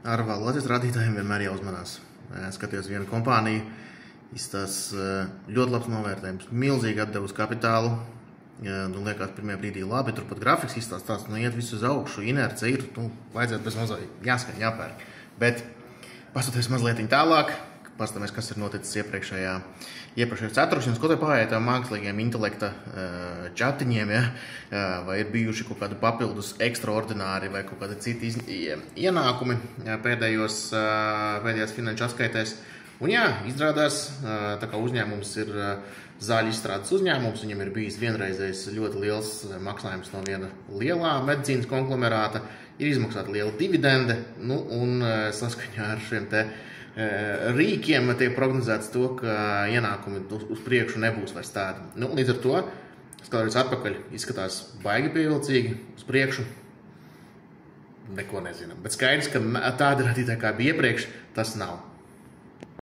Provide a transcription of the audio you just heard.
Ar valodas rādītājiem vienmēr jāuzmanās. Skatījos vienu kompāniju, izstāsta ļoti labs novērtējums, milzīgi atdevu uz kapitālu. Liekas, pirmajā brīdī labi, turpat grafiks izstāsta tāds, iet visu uz augšu, inerce ir, vajadzētu bez mazliet jāskan, jāpērk. Bet pastoties mazliet tālāk, paskatāmies, kas ir noticis iepriekšējā ceturkšņā, ko te pārējā tā mākslīgiem intelekta čatiņiem, vai ir bijuši kaut kādi papildus ekstraordināri vai kaut kādi citi ienākumi pēdējās finanšu atskaitēs. Un izrādās, tā kā uzņēmums ir zāļu izstrādes uzņēmums, viņam ir bijis vienreizējs ļoti liels maksājums no viena lielā medicīnas konglomerāta, ir izmaksāta liela dividende, un saskaņā ar šiem te rīkiem tiek prognozēts to, ka ienākumi uz priekšu nebūs vairs tādi. Līdz ar to, skatoties atpakaļ, izskatās baigi pievilcīgi, uz priekšu neko nezinām. Bet skaidrs, ka tāda radītāja kā bija iepriekš, tas nav.